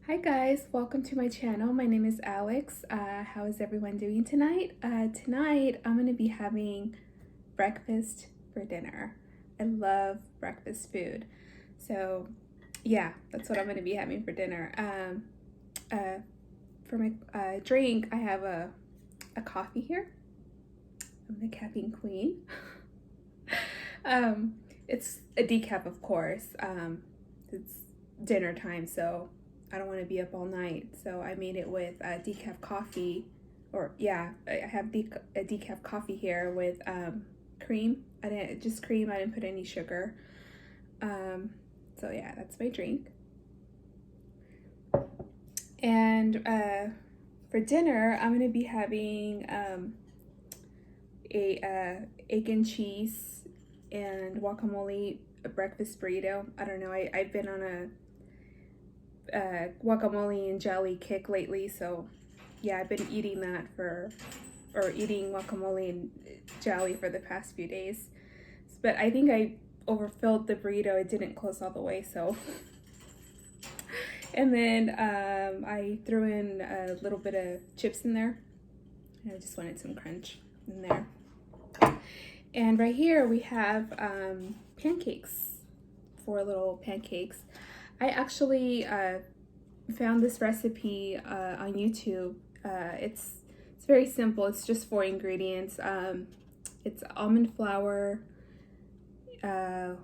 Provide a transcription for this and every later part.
Hi guys, welcome to my channel. My name is Alex. How is everyone doing tonight? Tonight I'm going to be having breakfast for dinner. I love breakfast food. So yeah, that's what I'm going to be having for dinner. For my drink, I have a coffee here. I'm the caffeine queen. It's a decaf, of course. It's dinner time, so I don't want to be up all night, so I made it with decaf coffee, or yeah, I have a decaf coffee here with cream. I didn't put any sugar. So yeah, that's my drink. And for dinner, I'm gonna be having a egg and cheese and guacamole, a breakfast burrito. I don't know. I've been on a guacamole and jelly kick lately, so yeah, I've been eating eating guacamole and jelly for the past few days. But I think I overfilled the burrito. It didn't close all the way, so. And then I threw in a little bit of chips in there. I just wanted some crunch in there. And right here we have pancakes, 4 little pancakes. I actually found this recipe on YouTube. It's very simple. It's just 4 ingredients. It's almond flour, it's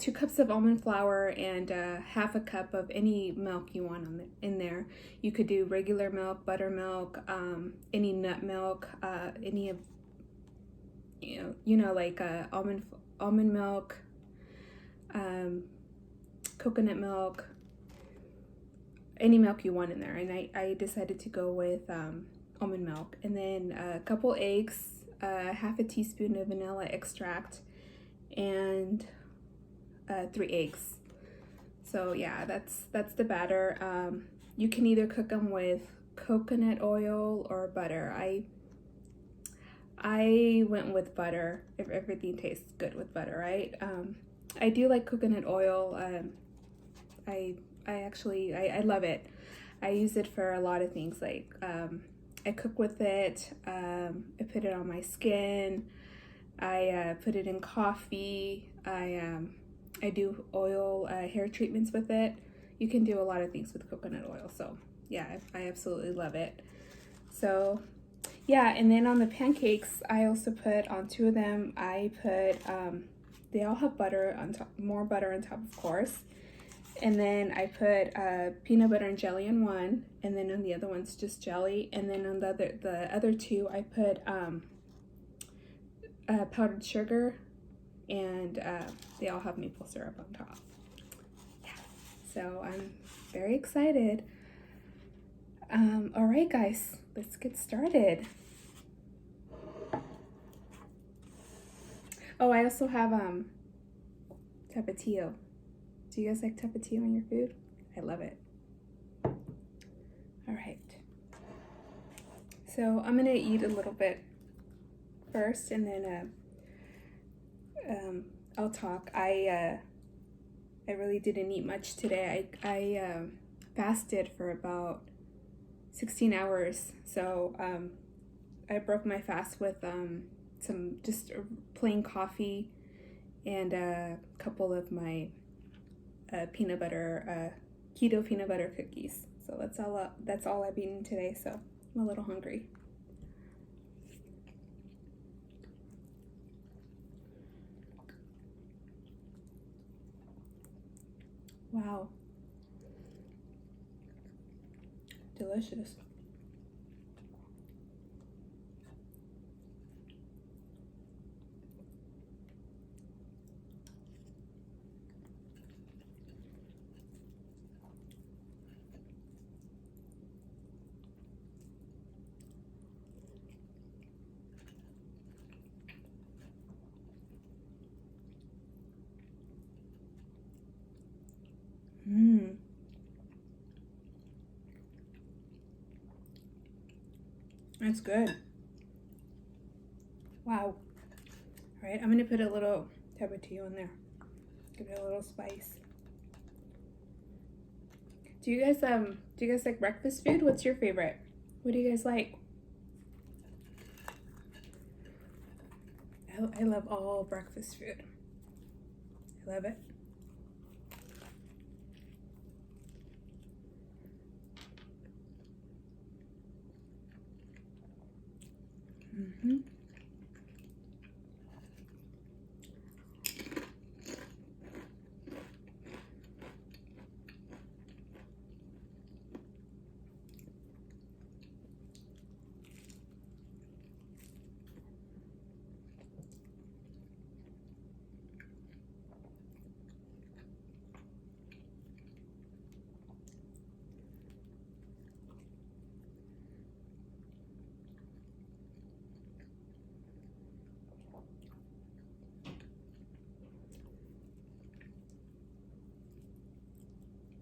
2 cups of almond flour and half a cup of any milk you want in there. You could do regular milk, buttermilk, any nut milk, any of like almond milk, coconut milk, any milk you want in there. And I decided to go with almond milk, and then a couple eggs, half a teaspoon of vanilla extract, and 3 eggs. So yeah, that's the batter. You can either cook them with coconut oil or butter. I went with butter. If everything tastes good with butter, right? I do like coconut oil. I love it. I use it for a lot of things. Like I cook with it. I put it on my skin. I put it in coffee. I do oil hair treatments with it. You can do a lot of things with coconut oil. So yeah, I absolutely love it. So yeah, and then on the pancakes, I also put on 2 of them. I put they all have butter on top, more butter on top, of course. And then I put peanut butter and jelly on one, and then on the other one's just jelly. And then on the other 2, I put powdered sugar, and they all have maple syrup on top. Yeah, so I'm very excited. All right, guys, let's get started. Oh, I also have tapatio. Do you guys like tapatio on your food? I love it. All right. So I'm gonna eat a little bit first, and then I'll talk. I really didn't eat much today. I fasted for about 16 hours. So I broke my fast with some just plain coffee and a couple of my peanut butter, keto peanut butter cookies. So that's all I've eaten today. So I'm a little hungry. Wow. Delicious. Mmm. That's good. Wow. All right, I'm gonna put a little tapatio in there. Give it a little spice. do you guys like breakfast food? What's your favorite? What do you guys like? I love all breakfast food. I love it. Mm-hmm.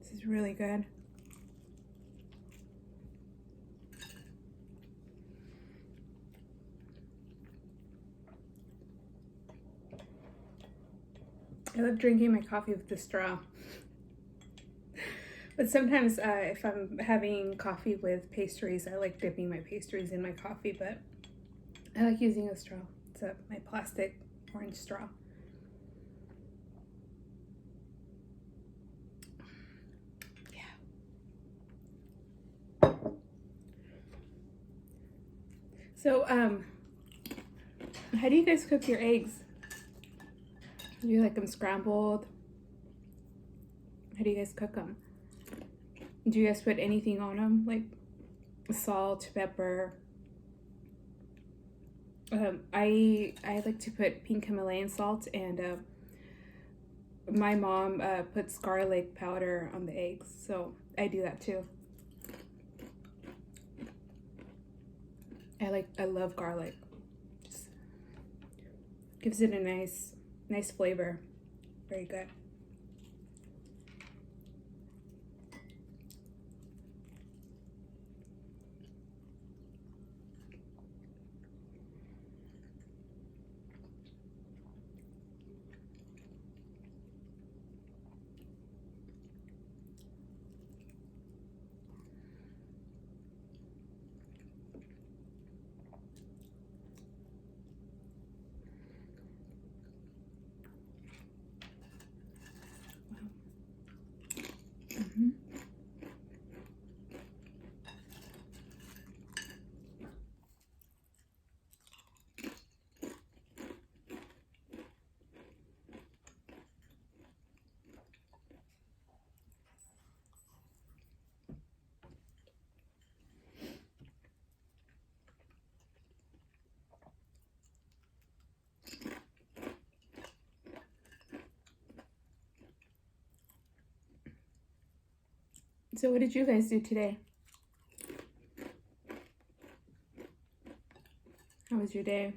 This is really good. I love drinking my coffee with the straw. But sometimes if I'm having coffee with pastries, I like dipping my pastries in my coffee, but I like using a straw. It's my plastic orange straw. Yeah. So, how do you guys cook your eggs? Do you like them scrambled? How do you guys cook them? Do you guys put anything on them, like salt, pepper? I like to put pink Himalayan salt, and my mom puts garlic powder on the eggs, so I do that too. I love garlic. Just gives it a nice flavor. Very good. Mm-hmm. So what did you guys do today? How was your day?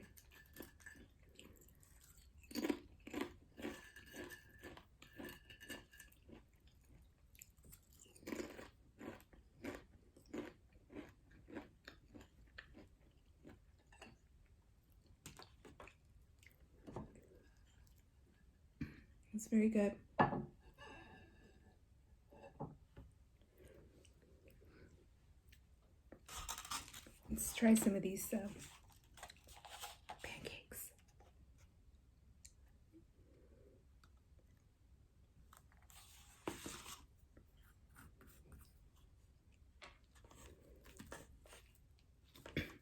It's very good. Let's try some of these pancakes.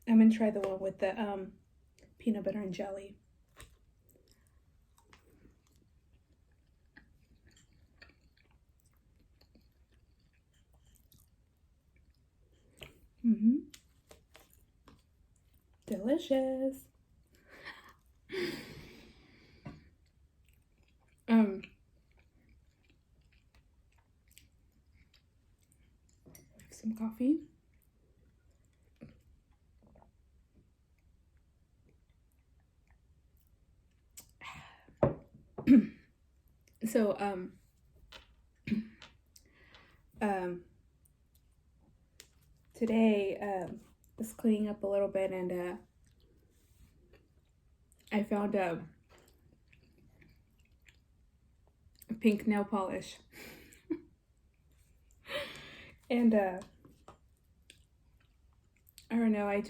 I'm gonna try the one with the peanut butter and jelly. Mm-hmm. Delicious. Some coffee. So today was cleaning up a little bit, and I found a pink nail polish. And I don't know, I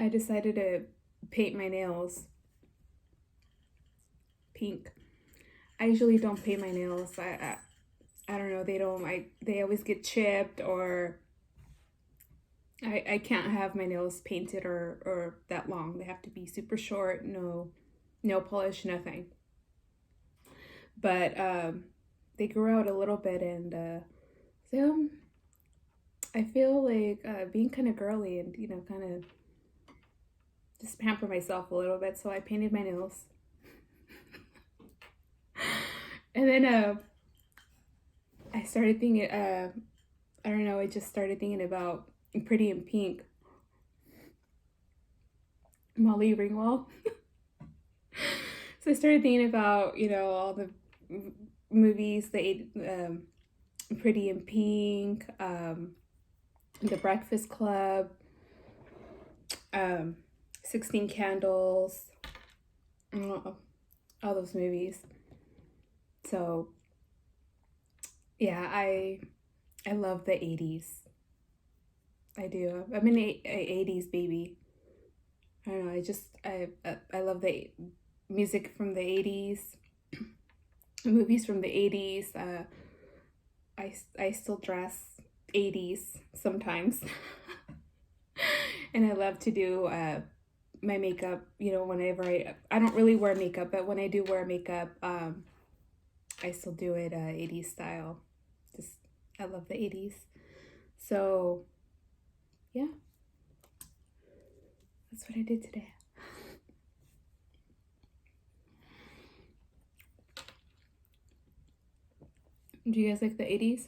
decided to paint my nails pink. I usually don't paint my nails. I don't know, they always get chipped, or I can't have my nails painted or that long. They have to be super short, no nail polish, nothing. But they grew out a little bit, and so I feel like being kind of girly and, kind of just pamper myself a little bit. So I painted my nails. And then I started thinking, I don't know, I just started thinking about Pretty in Pink, Molly Ringwald. So I started thinking about, all the movies, Pretty in Pink, The Breakfast Club, 16 Candles, all those movies. So yeah, I love the 80s. I do. I'm an 80s baby. I don't know. I love the music from the 80s, movies from the 80s. I still dress 80s sometimes. And I love to do my makeup, whenever I don't really wear makeup, but when I do wear makeup, I still do it 80s style. Just, I love the 80s. So, yeah. That's what I did today. Do you guys like the 80s?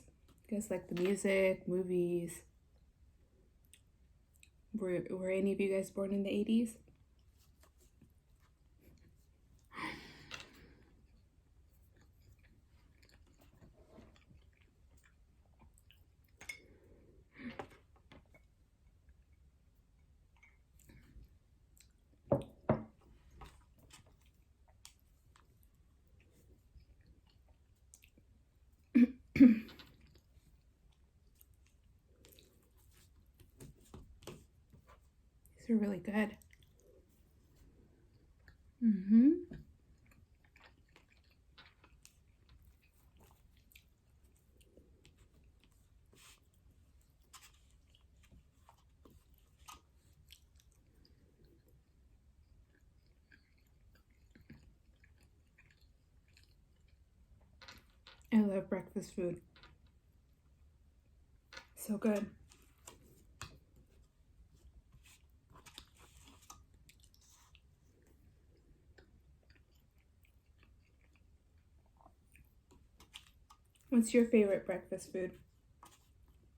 You guys like the music, movies? Were any of you guys born in the 80s? These are really good. I love breakfast food. So good. What's your favorite breakfast food?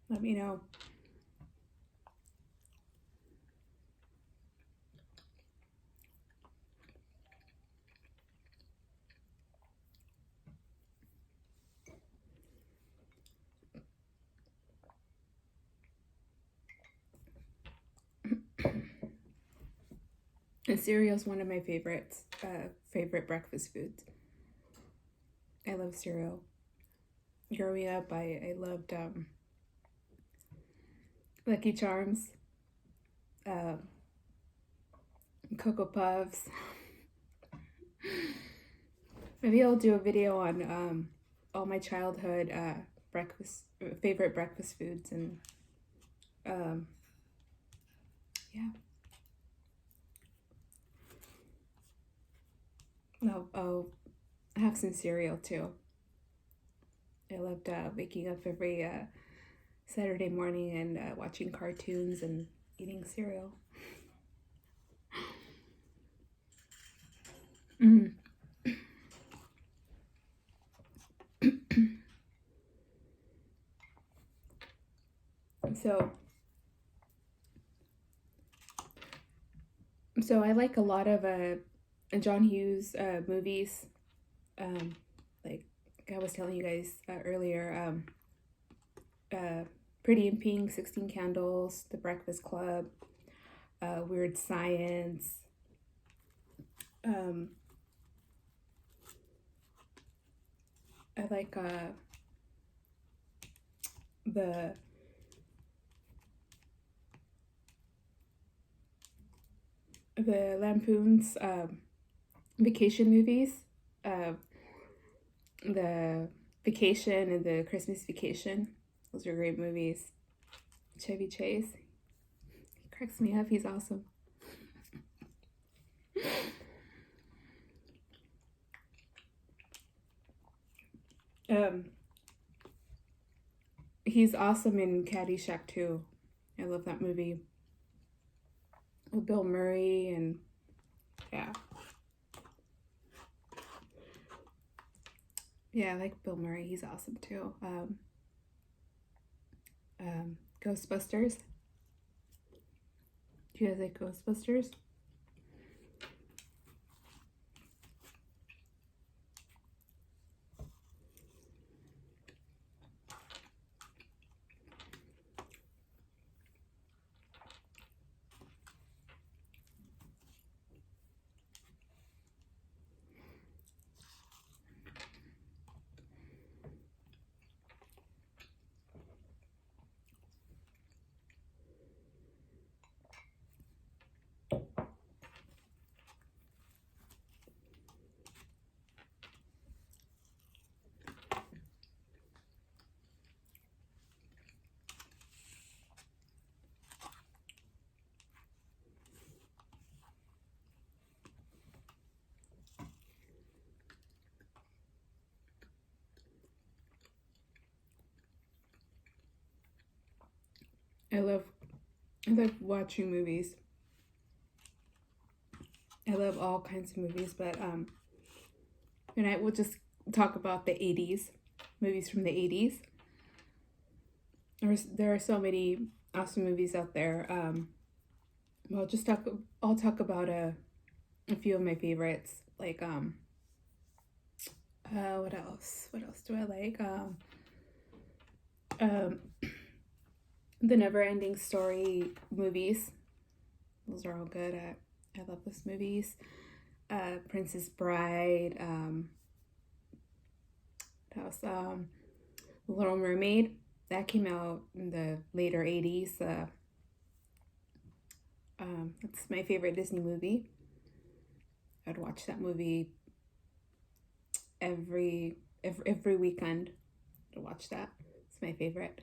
Let me know. And cereal is one of my favorites, favorite breakfast foods. I love cereal. Growing up, I loved Lucky Charms, Cocoa Puffs. Maybe I'll do a video on all my childhood favorite breakfast foods, and yeah. I'll have some cereal too. I loved waking up every Saturday morning and watching cartoons and eating cereal. So I like a lot of John Hughes movies. Like I was telling you guys earlier, Pretty in Pink, 16 Candles, The Breakfast Club, Weird Science. I like the Lampoon's vacation movies, uh, the Vacation and the Christmas Vacation. Those are great movies. Chevy Chase, he cracks me up. He's awesome. Um, he's awesome in Caddyshack too. I love that movie with Bill Murray and yeah. Yeah, I like Bill Murray. He's awesome too. Ghostbusters. Do you guys like Ghostbusters? I love watching movies. I love all kinds of movies, but and I will just talk about the 80s, movies from the 80s. There are so many awesome movies out there. I'll talk about a few of my favorites. Like what else? What else do I like? The Never Ending Story movies. Those are all good. I love those movies. Princess Bride. What else? Little Mermaid. That came out in the later 80s. That's my favorite Disney movie. I'd watch that movie every weekend to watch that. It's my favorite.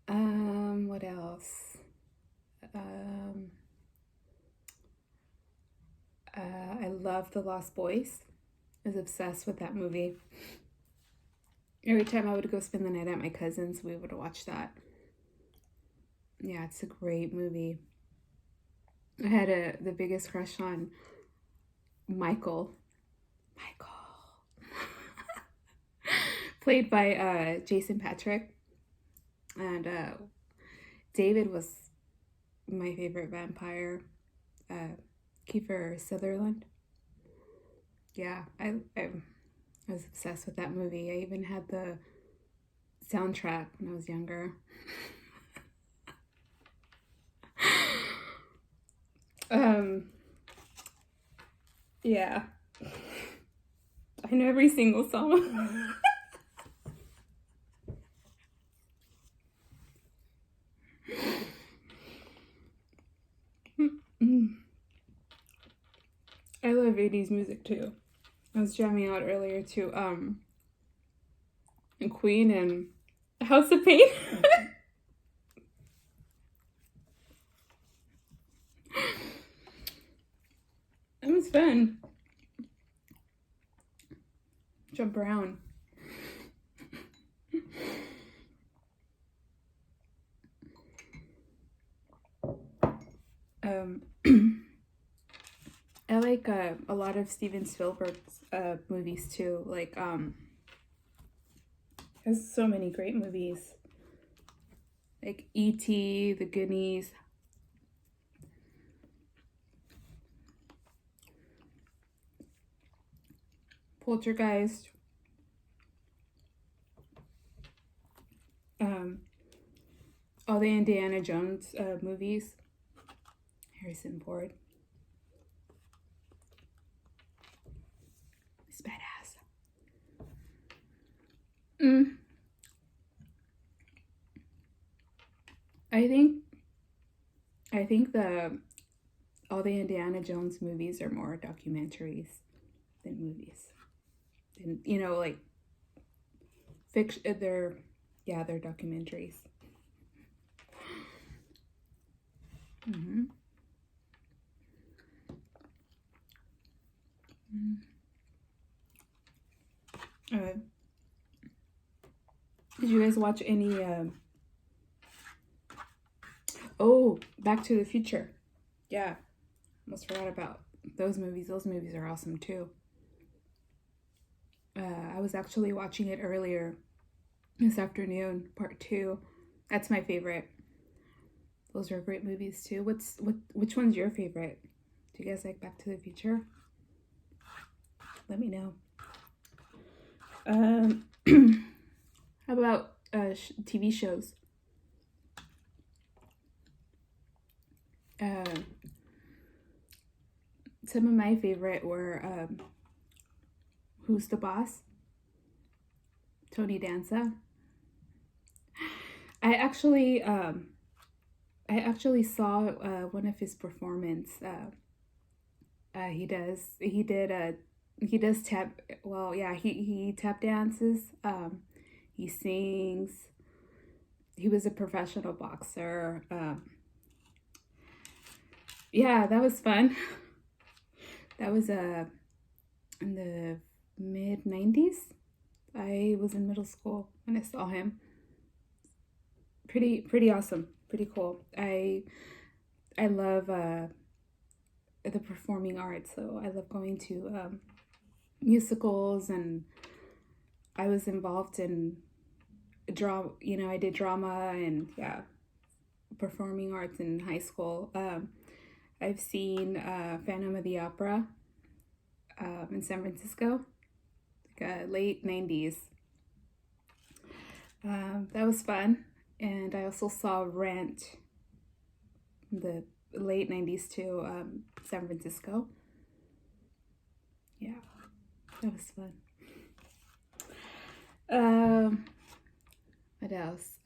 What else? I love The Lost Boys. I was obsessed with that movie. Every time I would go spend the night at my cousin's, we would watch that. Yeah, it's a great movie. I had the biggest crush on Michael. Played by Jason Patrick. And David was my favorite vampire. Kiefer Sutherland. Yeah, I was obsessed with that movie. I even had the soundtrack when I was younger. Yeah. I know every single song. I love 80s music too. I was jamming out earlier to Queen and House of Pain. It was fun. Jump around. I like a lot of Steven Spielberg's movies too. Like there's so many great movies. Like E.T., The Goonies. Poltergeist. All the Indiana Jones movies. Harrison Ford. He's badass. I think I think the all the Indiana Jones movies are more documentaries than movies. And like fiction, they're documentaries. Mm-hmm. Uh, did you guys watch any? Oh, Back to the Future. Yeah, almost forgot about those movies. Those movies are awesome too. I was actually watching it earlier this afternoon, part 2. That's my favorite. Those are great movies too. Which one's your favorite? Do you guys like Back to the Future? Let me know. How about TV shows? Some of my favorite were Who's the Boss? Tony Danza. I actually saw one of his performance. He does tap. Well, yeah, he tap dances. He sings. He was a professional boxer. Yeah, that was fun. That was in the mid-90s. I was in middle school when I saw him. Pretty awesome. Pretty cool. I love the performing arts, so I love going to musicals, and I was involved in drama. I did drama and performing arts in high school. I've seen Phantom of the Opera in San Francisco, like late 90s. That was fun. And I also saw Rent in the late 90s too, San Francisco. Yeah, that was fun. What else?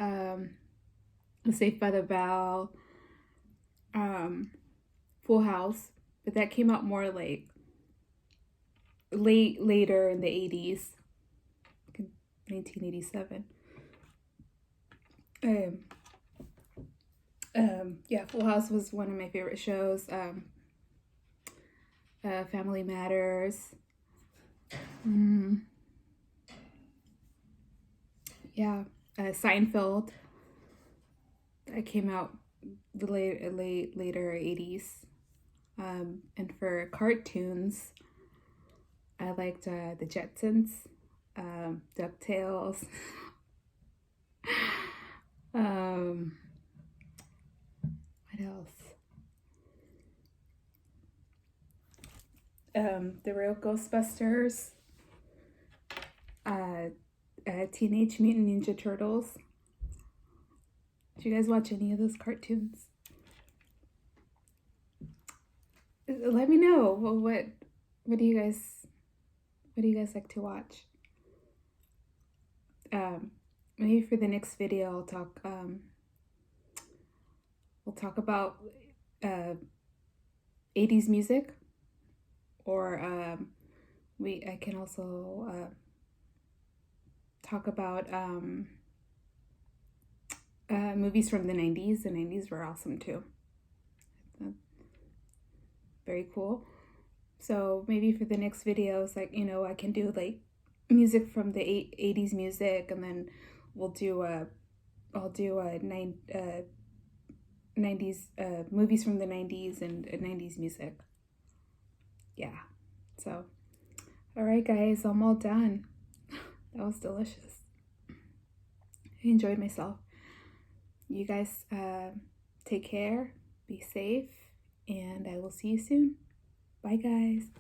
Saved by the Bell. Full House, but that came out more like later in the 80s, 1987. Full House was one of my favorite shows. Family Matters. Seinfeld. That came out the later 80s. And for cartoons, I liked the Jetsons, DuckTales. What else? The Real Ghostbusters, Teenage Mutant Ninja Turtles. Did you guys watch any of those cartoons? Let me know. Well, what do you guys like to watch? Maybe for the next video we'll talk about 80s music, or I can also talk about movies from the 90s. The 90s were awesome too. Very cool. So maybe for the next videos, I can do like music from the 80s music, and then I'll do 90s movies from the 90s and 90s music. Yeah. So, all right, guys, I'm all done. That was delicious. I enjoyed myself. You guys take care, be safe, and I will see you soon. Bye, guys.